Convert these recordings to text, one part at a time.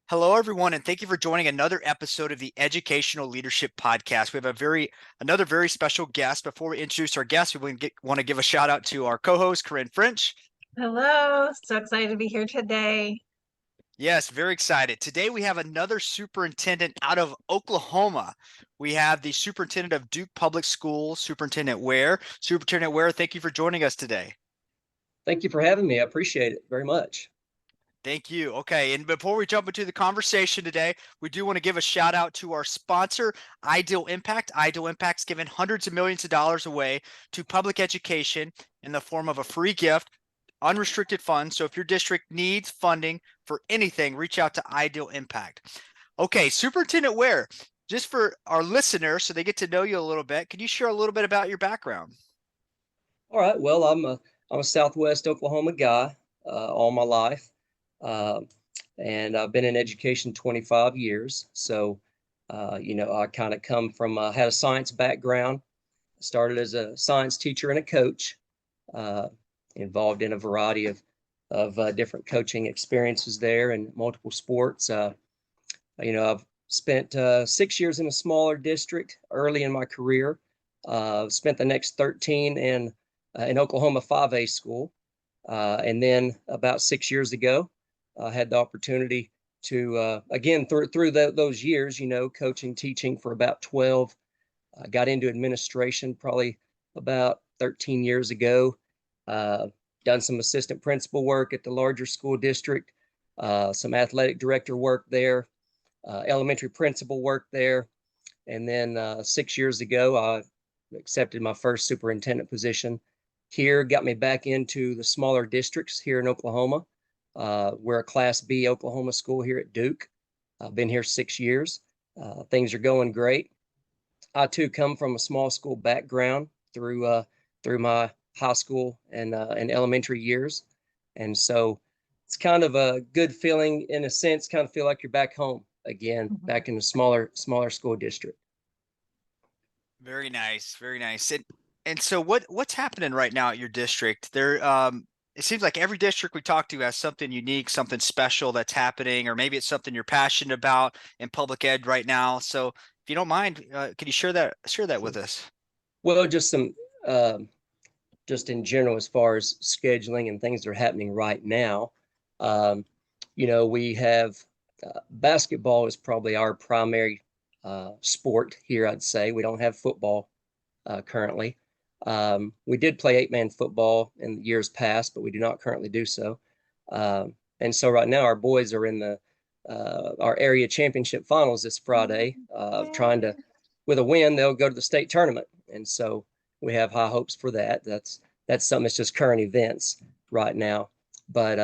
Hello, everyone, and thank you for joining another episode of the Educational Leadership Podcast. We have another very special guest. Before we introduce our guest, we want to give a shout out to our co-host, Corinne French. Hello, so excited to be here today. Yes, very excited. Today we have another superintendent out of Oklahoma. We have the superintendent of Duke Public Schools, Superintendent Ware. Superintendent Ware, thank you for joining us today. Thank you for having me. I appreciate it very much. Thank you. Okay, and before we jump into the conversation today, we do want to give a shout out to our sponsor, Ideal Impact. Ideal Impact's given hundreds of millions of dollars away to public education in the form of a free gift, unrestricted funds. So if your district needs funding for anything, reach out to Ideal Impact. Okay, Superintendent Ware, just for our listeners so they get to know you a little bit, can you share a little bit about your background? All right. Well, I'm a Southwest Oklahoma guy all my life, uh, and I've been in education 25 years. So, I kind of come from had a science background. Started as a science teacher and a coach, uh, involved in a variety of different coaching experiences there and multiple sports. I've spent 6 years in a smaller district early in my career. Spent the next 13 in Oklahoma 5A school. And then about 6 years ago, I had the opportunity to, again, through those years, coaching, teaching for about 12. I got into administration probably about 13 years ago. Uh, Done some assistant principal work at the larger school district, some athletic director work there, elementary principal work there. And then 6 years ago, I accepted my first superintendent position here, got me back into the smaller districts here in Oklahoma. We're a Class B Oklahoma school here at Duke. I've been here 6 years. Things are going great. I too come from a small school background through my high school and elementary years, and so it's kind of a good feeling in a sense. Kind of feel like you're back home again, back in a smaller school district. Very nice, very nice. And so what's happening right now at your district? It seems like every district we talk to has something unique, something special that's happening, or maybe it's something you're passionate about in public ed right now. So if you don't mind, can you share that with us? Well, just in general, as far as scheduling and things that are happening right now, um, we have basketball is probably our primary sport here. I'd say we don't have football currently. We did play 8-man football in years past, but we do not currently do so. And so right now, our boys are in our area championship finals this Friday, trying to, with a win, they'll go to the state tournament. And so we have high hopes for that. That's something that's just current events right now. But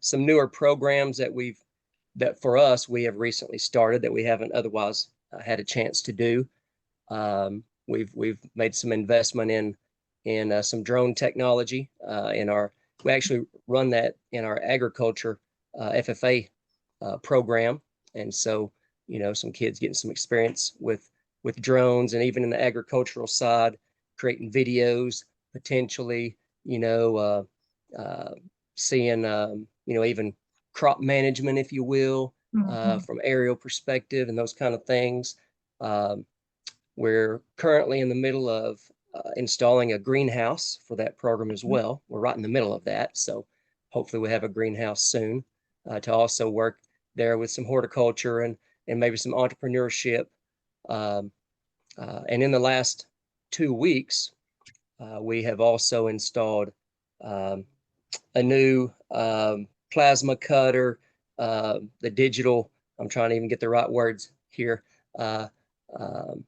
some newer programs that for us we have recently started that we haven't otherwise had a chance to do. We've made some investment in some drone technology we actually run that in our agriculture FFA program, and so some kids getting some experience with drones, and even in the agricultural side, creating videos potentially, seeing even crop management, if you will, from aerial perspective and those kind of things. Um, we're currently in the middle of installing a greenhouse for that program as well. We're right in the middle of that, so hopefully we have a greenhouse soon to also work there with some horticulture and maybe some entrepreneurship. Um, and in the last 2 weeks, we have also installed um, a new plasma cutter, the digital. I'm trying to even get the right words here. Uh, um,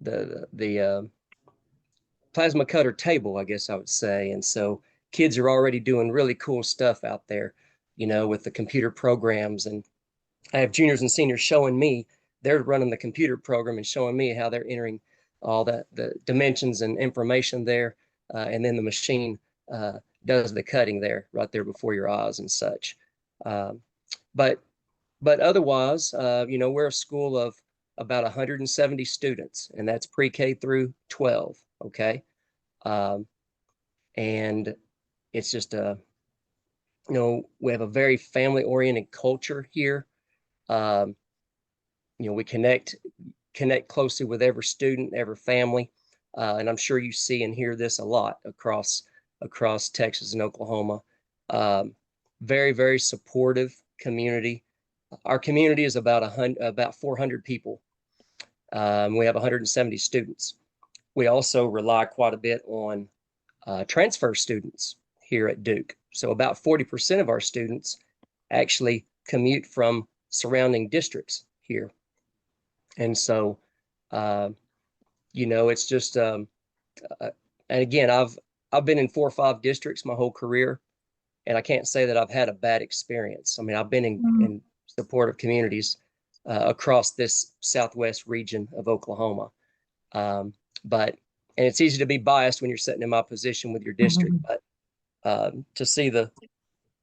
the plasma cutter table, I guess I would say. And so kids are already doing really cool stuff out there, with the computer programs. And I have juniors and seniors showing me, they're running the computer program and showing me how they're entering all the dimensions and information there. And then the machine does the cutting there, right there before your eyes and such. Um, but but otherwise, we're a school of about 170 students, and that's pre-K through 12. Okay. Um, and it's just We have a very family oriented culture here. Um, we connect closely with every student, every family. And I'm sure you see and hear this a lot across Texas and Oklahoma. Um, very, very supportive community. Our community is about 400 people. We have 170 students. We also rely quite a bit on transfer students here at Duke. So about 40% of our students actually commute from surrounding districts here. And so, uh, it's just, and again, I've been in 4 or 5 districts my whole career, and I can't say that I've had a bad experience. I mean, I've been Mm. in supportive communities across this Southwest region of Oklahoma. Um, but and it's easy to be biased when you're sitting in my position with your district, but to see the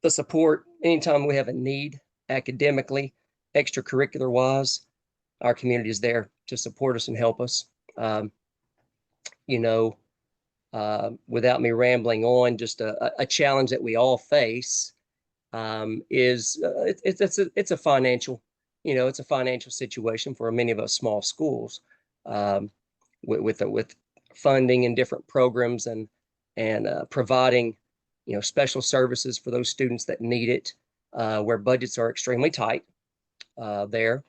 support anytime we have a need academically, extracurricular wise, our community is there to support us and help us. Um, you know, Without me rambling on, just a challenge that we all face is it's a financial, it's a financial situation for many of us small schools, um, with funding and different programs and providing, special services for those students that need it, where budgets are extremely tight there.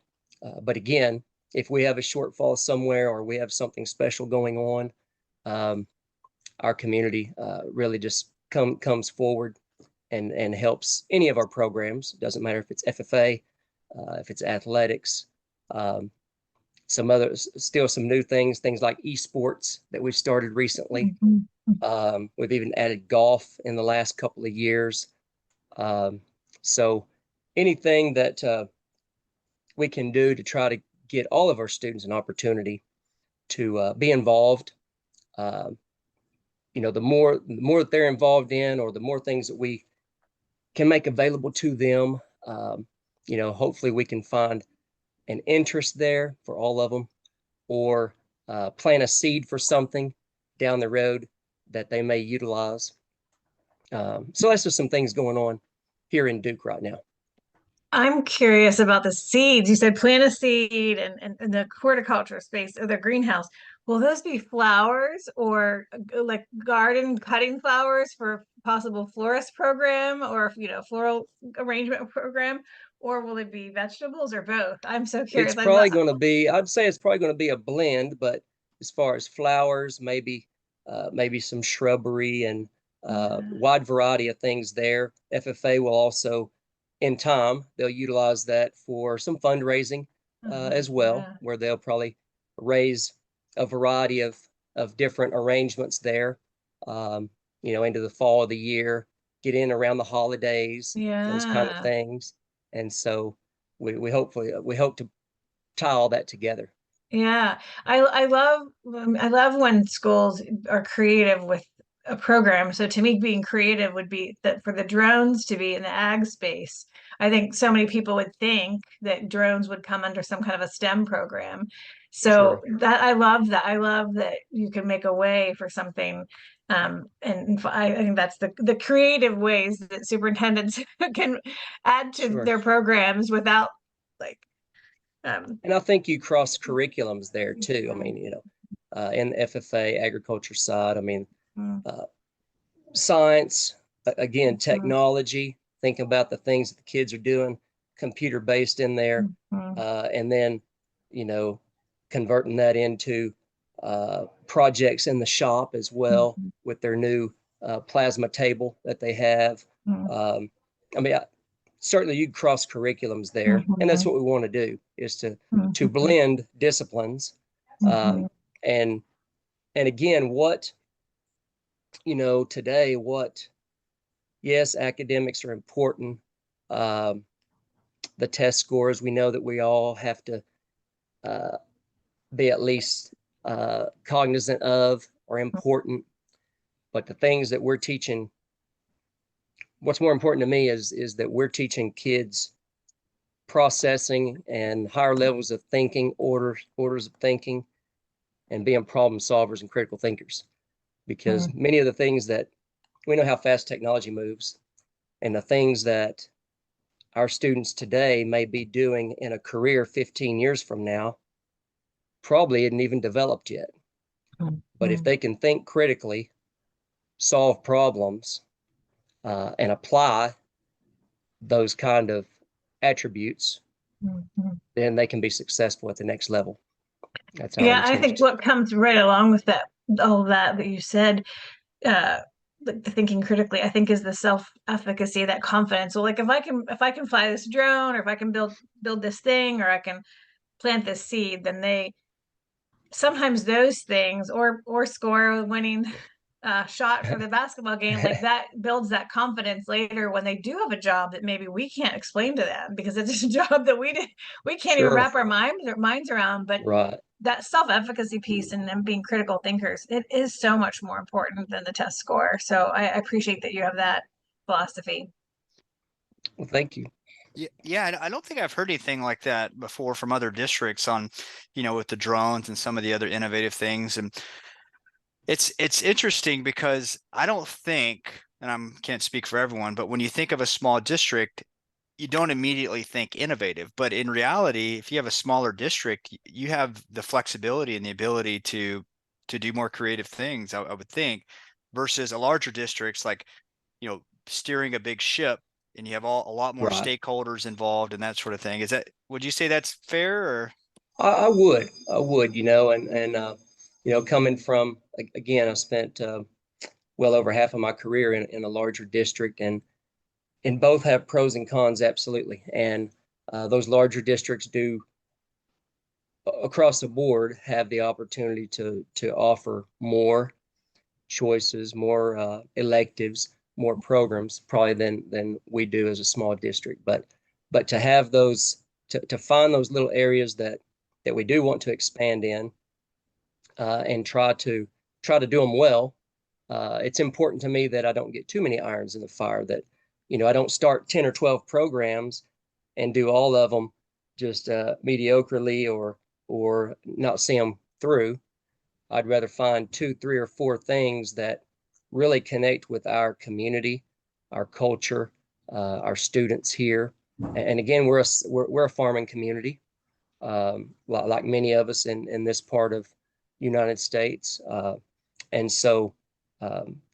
But again, if we have a shortfall somewhere or we have something special going on, um, our community really just comes forward and helps any of our programs. Doesn't matter if it's FFA, if it's athletics, um, still some new things like esports that we've started recently. Mhm. We've even added golf in the last couple of years. Um, so anything that we can do to try to get all of our students an opportunity to be involved. Uh, the more that they're involved in, or the more things that we can make available to them, hopefully we can find an interest there for all of them, or plant a seed for something down the road that they may utilize. So that's just some things going on here in Duke right now. I'm curious about the seeds. You said plant a seed and the horticulture space or the greenhouse. Will those be flowers or like garden cutting flowers for possible florist program or floral arrangement program? Or will it be vegetables or both? I'm so It's curious. I love probably going to be, I'd say it's probably going to be a blend, but as far as flowers, maybe some shrubbery and yeah. wide variety of things there. FFA will also, in time, they'll utilize that for some fundraising as well, Yeah. where they'll probably raise a variety of different arrangements there, into the fall of the year, get in around the holidays, those kind of Yeah. things. And so we hope to tie all that together. Yeah, I love when schools are creative with a program. So to me, being creative would be that for the drones to be in the ag space. I think so many people would think that drones would come under some kind of a STEM program. So Sure, that I love that. I love that you can make a way for something. I think that's the creative ways that superintendents can add to sure. their programs without like um And I think you cross curriculums there too. I mm, mean, in the FFA agriculture side, I mean, mm. uh, science, again, Mhm, technology, think about the things that the kids are doing, computer based in there, mhm, and then, you know, converting that into projects in the shop as well mhm, with their new plasma table that they have. mhm, Um, I mean, certainly you cross curriculums there, and that's mhm, what we want to do is to mhm, blend disciplines, mhm, um, and and again, today, yes, academics are important. Um, the test scores, we know that we all have to uh, be at least cognizant of are important. But the things that we're teaching, what's more important to me is that we're teaching kids processing and higher levels of thinking, orders of thinking, and being problem solvers and critical thinkers. Because mhm. many of the things that we know how fast technology moves, and the things that our students today may be doing in a career 15 years from now probably isn't even developed yet. But if they can think critically, solve problems, and apply those kind of attributes, then they can be successful at the next level. That's our Yeah, I think intention. what comes right along with that, all that you said, uh, the thinking critically, I think, is the self-efficacy, that confidence. So like if I can fly this drone, or if I can build this thing, or I can plant this seed, then they sometimes those things, or score a winning shot for the basketball game, like that builds that confidence later when they do have a job that maybe we can't explain to them because it's a job that we can't even Sure. wrap our minds around. But Right. that self-efficacy piece and them being critical thinkers, it is so much more important than the test score. So I appreciate that you have that philosophy. Well, thank you. Yeah, yeah, I don't think I've heard anything like that before from other districts on, with the drones and some of the other innovative things. And it's interesting because I don't think, and I can't speak for everyone, but when you think of a small district, you don't immediately think innovative. But in reality, if you have a smaller district, you have the flexibility and the ability to do more creative things, I would think, versus a larger districts like, steering a big ship, and you have a lot more Right. stakeholders involved and that sort of thing. Would you say that's fair or? I would, coming from, again, I spent well over half of my career in a larger district, and both have pros and cons, absolutely. And those larger districts do across the board have the opportunity to offer more choices, more electives, more programs, probably than we do as a small district. But to have those, to find those little areas that we do want to expand in, and try to do them well. It's important to me that I don't get too many irons in the fire. That I don't start 10 or 12 programs and do all of them just mediocrely or not see them through. I'd rather find 2, 3, or 4 things that really connect with our community, our culture, our students here. And again, we're a farming community, like many of us in this part of United States. And so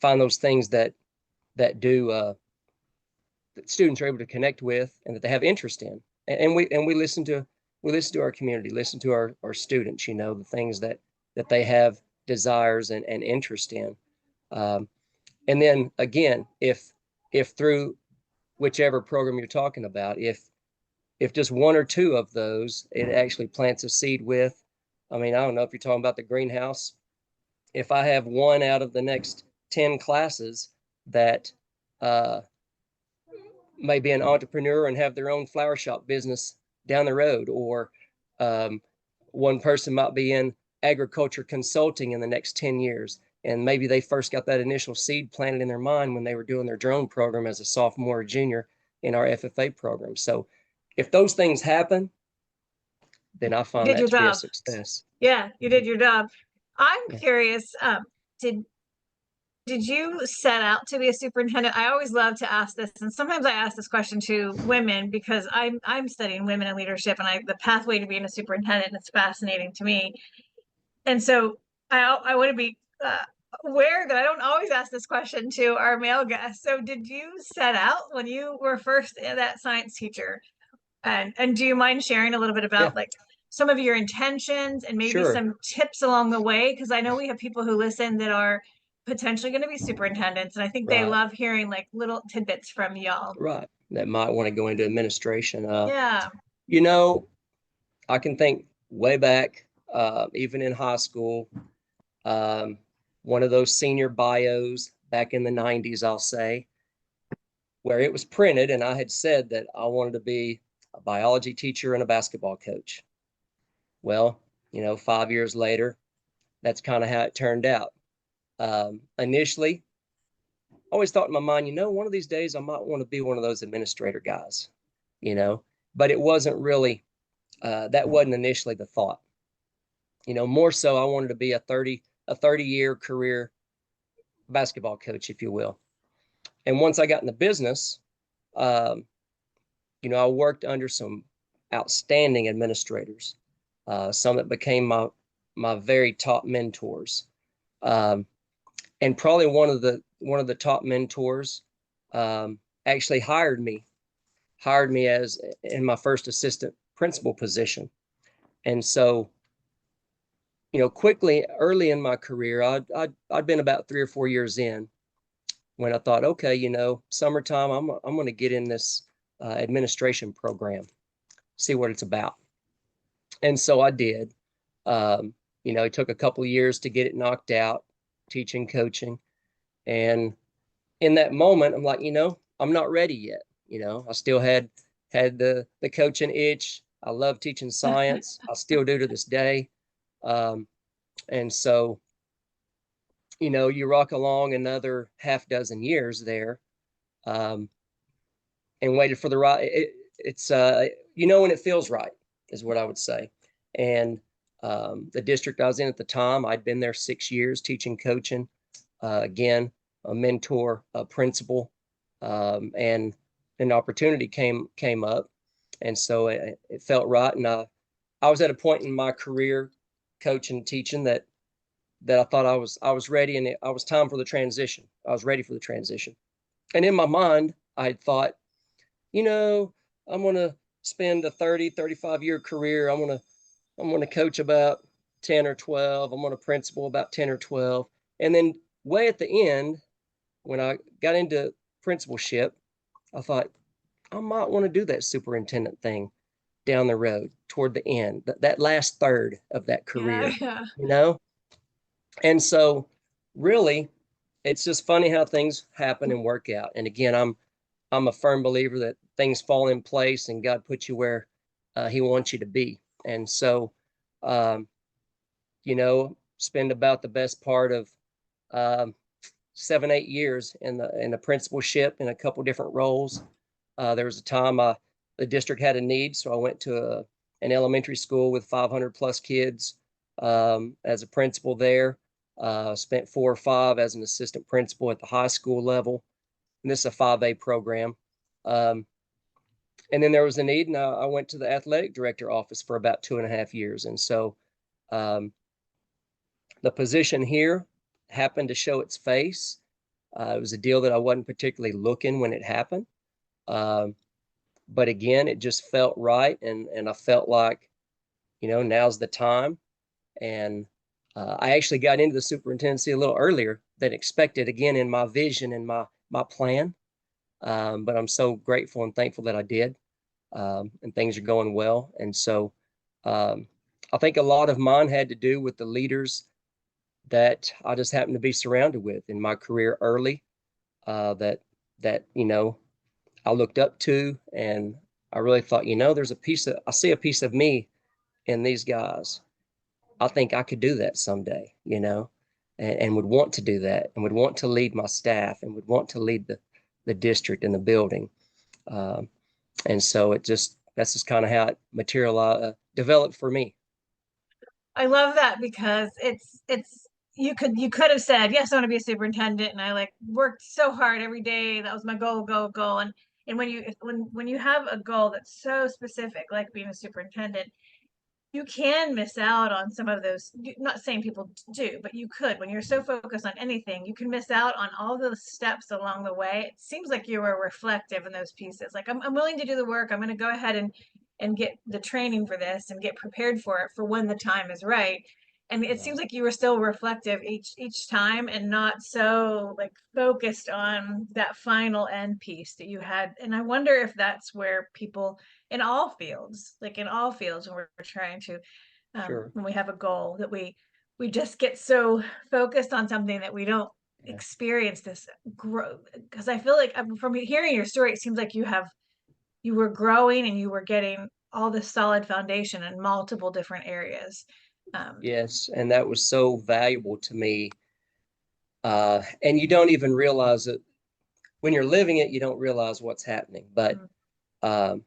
find those things that do that students are able to connect with and that they have interest in. And we listen to our community, listen to our students, the things that they have desires and interest in. And then again, if through whichever program you're talking about, if just 1 or 2 of those it actually plants a seed with, I mean, I don't know if you're talking about the greenhouse. If I have 1 out of the next 10 classes that may be an entrepreneur and have their own flower shop business down the road, or one person might be in agriculture consulting in the next 10 years. And maybe they first got that initial seed planted in their mind when they were doing their drone program as a sophomore or junior in our FFA program. So if those things happen, then I You find did that your to be a job. success. Yeah, you did your job. I'm Yeah. curious, did did you set out to be a superintendent? I always love to ask this, and sometimes I ask this question to women because I'm studying women in leadership, and the pathway to being a superintendent is fascinating to me. And so I want to be aware that I don't always ask this question to our male guests. So did you set out when you were first that science teacher? And do you mind sharing a little bit Yeah, about like some of your intentions and maybe sure. some tips along the way? Because I know we have people who listen that are potentially going to be superintendents, and I think they Right, love hearing like little tidbits from y'all. right. That might want to go into administration. Yeah. You know, I can think way back, even in high school, um, one of those senior bios back in the 90s, I'll say, where it was printed, and I had said that I wanted to be a biology teacher and a basketball coach. Well, 5 years later, that's kind of how it turned out. Initially, I always thought in my mind, one of these days I might want to be one of those administrator guys, you know, but it wasn't really, that wasn't initially the thought. More so I wanted to be a 30-year career basketball coach, if you will. And once I got in the business, you know, I worked under some outstanding administrators, some that became my very top mentors. Um, and probably one of the top mentors actually hired me as in my first assistant principal position. And so, you know, quickly early in my career, I'd been about 3 or 4 years in when I thought, okay, you know, summertime, I'm going to get in this administration program, see what it's about. And so I did. You know, it took a couple of years to get it knocked out, teaching, coaching. And in that moment, I'm like, you know, I'm not ready yet. You know, I still had the coaching itch. I love teaching science. I still do to this day. Um, and so, you know, you rock along another half dozen years there, um, and waited for the right. It's you know, when it feels right is what I would say. And the district I was in at the time, I'd been there 6 years teaching, coaching. Again, a mentor, a principal, and an opportunity came up, and so it felt right. And I was at a point in my career, coaching and teaching, that I thought I was ready, and I was time for the transition. I was ready for the transition, and in my mind, I had thought, you know, I'm gonna spend a 35 year career. I'm gonna coach about 10 or 12. I'm gonna principal about 10 or 12, and then way at the end, when I got into principalship, I thought I might want to do that superintendent thing down the road toward the end, that last third of that Yeah, career, yeah. you know? And so really, it's just funny how things happen and work out. And again, I'm a firm believer that things fall in place and God puts you where he wants you to be. And so, um, you know, spend about the best part of um, 7, 8 years in the principalship in a couple different roles. There was a time the district had a need, so I went to an elementary school with 500 plus kids as a principal there. Spent 4 or 5 as an assistant principal at the high school level, and this is a 5A program. Um, and then there was a need, and I went to the athletic director office for about 2.5 years. And so um, the position here happened to show its face. It was a deal that I wasn't particularly looking when it happened. Um, but again, it just felt right. And I felt like, you know, now's the time. And I actually got into the superintendency a little earlier than expected, again, in my vision and my plan. But I'm so grateful and thankful that I did. And things are going well. And so um, I think a lot of mine had to do with the leaders that I just happened to be surrounded with in my career early, that you know, I looked up to, and I really thought, you know, I see a piece of me in these guys. I think I could do that someday, you know, and would want to do that, and would want to lead my staff, and would want to lead the district and the building. Um, and so that's just kind of how it materialized, developed for me. I love that because it's you could have said, yes, I want to be a superintendent, and I like worked so hard every day. That was my goal. And when you have a goal that's so specific, like being a superintendent, you can miss out on some of those. Not saying people do, but you could. When you're so focused on anything, you can miss out on all those steps along the way. It seems like you were reflective in those pieces. Like, I'm willing to do the work. I'm going to go ahead and get the training for this and get prepared for it for when the time is right. And it seems Right. like you were still reflective each time, and not so like focused on that final end piece that you had. And I wonder if that's where people in all fields, like in all fields, when we're trying to, Sure. when we have a goal, that we just get so focused on something that we don't Yeah. experience this growth. Because I feel like, from hearing your story, it seems like you were growing and you were getting all this solid foundation in multiple different areas. Yes. And that was so valuable to me. And you don't even realize it when you're living it, you don't realize what's happening. But, Mm. um,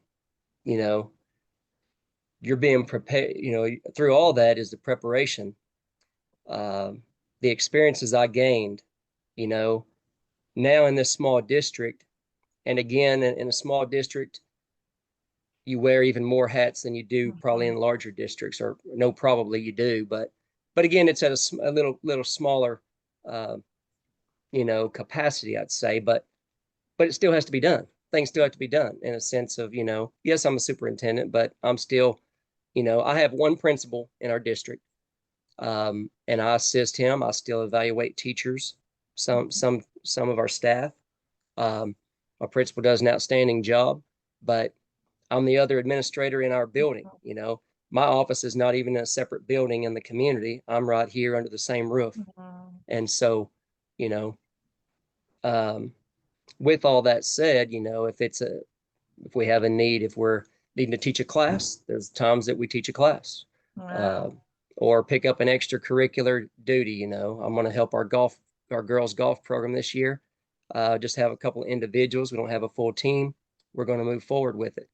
you know, you're being prepared, you know, through all that is the preparation. Um, the experiences I gained, you know, now in this small district, and again, in a small district, you wear even more hats than you do probably in larger districts, or no, probably you do. But again, it's at a little smaller, uh, capacity, I'd say. But it still has to be done. Things still have to be done in a sense of, yes, I'm a superintendent, but I'm still, I have one principal in our district, and I assist him. I still evaluate teachers, some of our staff. My principal does an outstanding job, but I'm the other administrator in our building. My office is not even in a separate building in the community. I'm right here under the same roof. And so, you know, um, with all that said, if we have a need, if we're needing to teach a class, there's times that we teach a class, Wow. or pick up an extracurricular duty. I'm going to help our girls golf program this year. Just have a couple of individuals. We don't have a full team. We're going to move forward with it.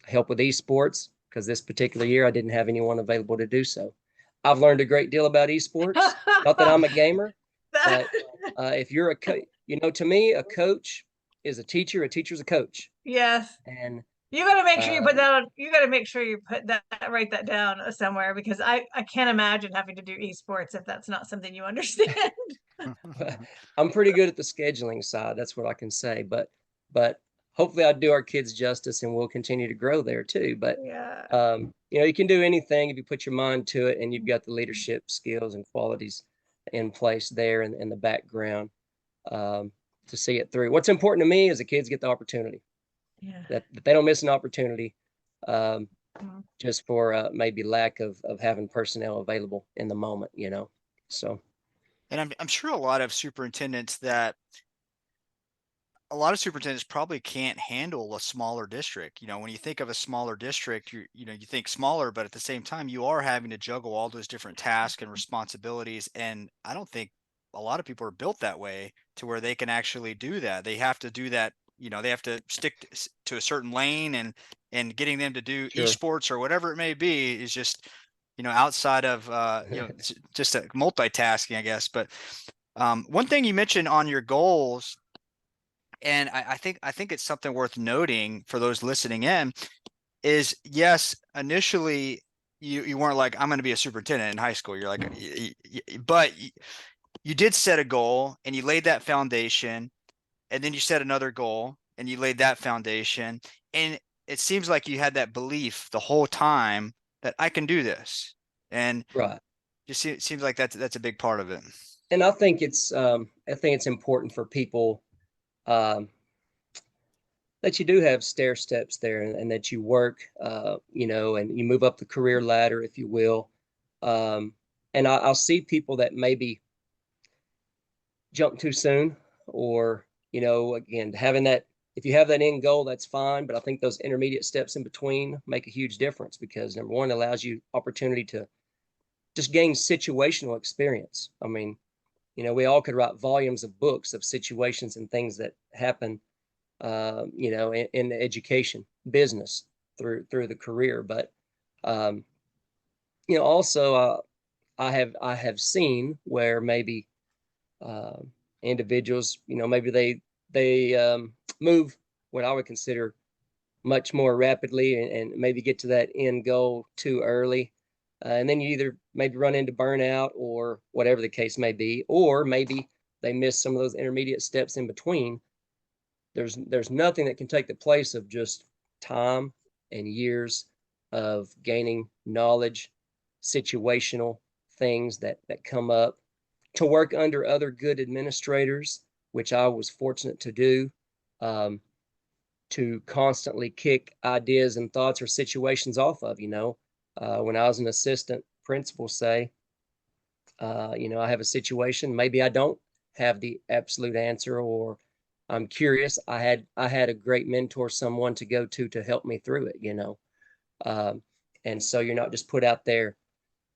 Help with esports, because this particular year I didn't have anyone available to do so. I've learned a great deal about esports. Not that I'm a gamer, but if you're to me, a coach is a teacher. A teacher's a coach. Yes. And you got to make sure you put that on. You got to make sure you put that, write that down somewhere, because I can't imagine having to do esports if that's not something you understand. I'm pretty good at the scheduling side. That's what I can say. But hopefully I do our kids justice, and we'll continue to grow there too. But Yeah. you can do anything if you put your mind to it, and you've got the leadership skills and qualities in place there in the background, to see it through. What's important to me is the kids get the opportunity. Yeah. That they don't miss an opportunity, Mhm. just for maybe lack of having personnel available in the moment. So. And I'm sure a lot of superintendents probably can't handle a smaller district. When you think of a smaller district, you think smaller, but at the same time, you are having to juggle all those different tasks and responsibilities. And I don't think a lot of people are built that way to where they can actually do that. They have to do that. They have to stick to a certain lane, and getting them to do Sure. esports or whatever it may be is just, outside of, just a multitasking, I guess. But one thing you mentioned on your goals, and I think it's something worth noting for those listening in, is yes, initially you weren't like, I'm going to be a superintendent in high school. You're like, but you did set a goal and you laid that foundation, and then you set another goal and you laid that foundation. And it seems like you had that belief the whole time that I can do this. And Right. just it seems like that's a big part of it. And I think it's important for people, um, that you do have stair steps there, and that you work, and you move up the career ladder, if you will. Um, and I'll see people that maybe jump too soon, or, again, having that, if you have that end goal, that's fine. But I think those intermediate steps in between make a huge difference, because number one, it allows you opportunity to just gain situational experience. I mean, we all could write volumes of books of situations and things that happen, in education, business, through the career. But um, also, I have seen where maybe, uh, individuals, maybe they move what I would consider much more rapidly, and maybe get to that end goal too early. And then you either maybe run into burnout, or whatever the case may be, or maybe they miss some of those intermediate steps in between. There's nothing that can take the place of just time and years of gaining knowledge, situational things that come up, to work under other good administrators, which I was fortunate to do, um, to constantly kick ideas and thoughts or situations off of. When I was an assistant principal, say, I have a situation, maybe I don't have the absolute answer, or I'm curious. I had a great mentor, someone to go to help me through it. Um, and so you're not just put out there,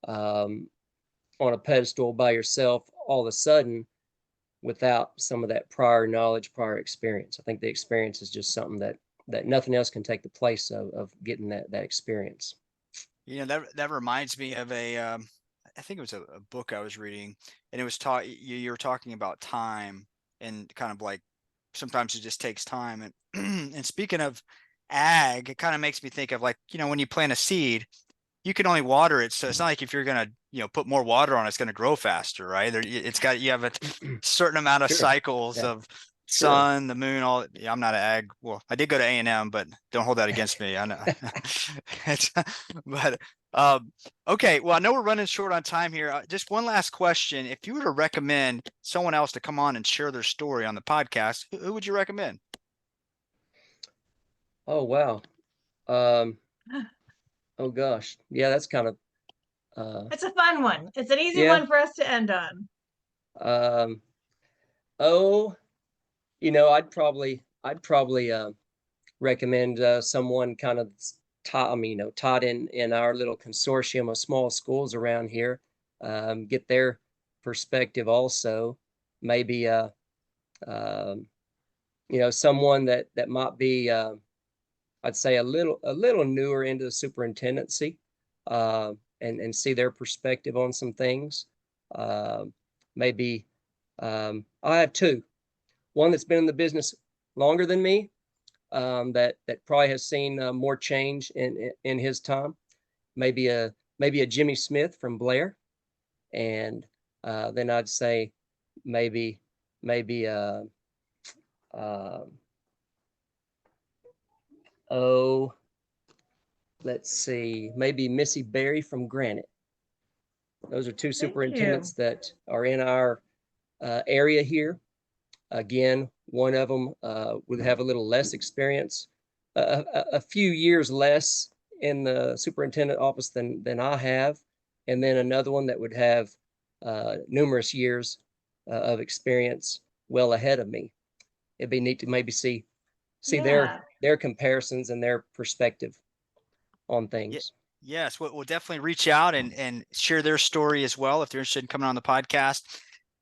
um, on a pedestal by yourself all of a sudden, without some of that prior knowledge, prior experience. I think the experience is just something that nothing else can take the place of getting that experience. That reminds me of I think it was a book I was reading, and it was taught you were talking about time, and kind of like sometimes it just takes time. And and speaking of ag, it kind of makes me think of like, when you plant a seed, you can only water it. So it's not like if you're gonna, put more water on, it's gonna grow faster, right? You have a certain amount of Sure. cycles Yeah. of Sure. sun, the moon, all. Yeah, I'm not an ag. Well, I did go to A&M, but don't hold that against me. I know. It's, but okay. Well, I know we're running short on time here. Just one last question. If you were to recommend someone else to come on and share their story on the podcast, who would you recommend? Oh, wow. Um, oh gosh. Yeah, that's kind of It's a fun one. It's an easy yeah. one for us to end on. Um, oh, I'd probably recommend someone kind of taught, taught in our little consortium of small schools around here. Get their perspective also. Maybe um, someone that might be I'd say a little newer into the superintendency, and see their perspective on some things. Uh, Maybe I have two. One that's been in the business longer than me, that probably has seen more change in his time. Maybe a Jimmy Smith from Blair, and then I'd say maybe uh, oh, let's see, maybe Missy Berry from Granite. Those are two Thank you. superintendents that are in our area here. Again, one of them would have a little less experience, a few years less in the superintendent office than I have, and then another one that would have numerous years of experience well ahead of me. It'd be neat to maybe see Yeah. their comparisons and their perspective on Yeah. things. Yes, we'll definitely reach out and share their story as well if they're interested in coming on the podcast.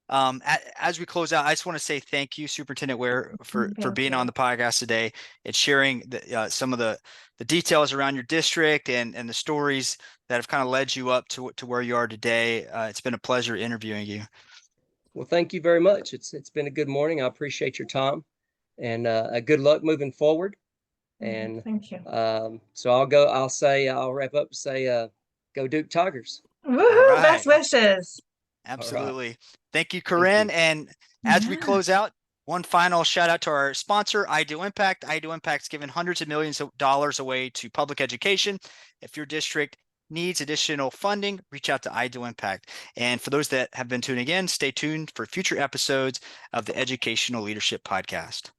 As we close out, I just want to say thank you, Superintendent Ware, for Thank being on you. the podcast today and sharing some of the details around your district and the stories that have kind of led you up to where you are today. It's been a pleasure interviewing you. Well, thank you very much. It's been a good morning. I appreciate your time, and a good luck moving forward. And Thank you. so I'll wrap up and say, go Duke Tigers. All Woohoo! right. Best wishes. All right. Absolutely. Thank you, Thank Corinne. you. And as we Yeah. close out, one final shout out to our sponsor, Ideal Impact. Ideal Impact's given hundreds of millions of dollars away to public education. If your district needs additional funding, reach out to Ideal Impact. And for those that have been tuning in, stay tuned for future episodes of the Educational Leadership Podcast.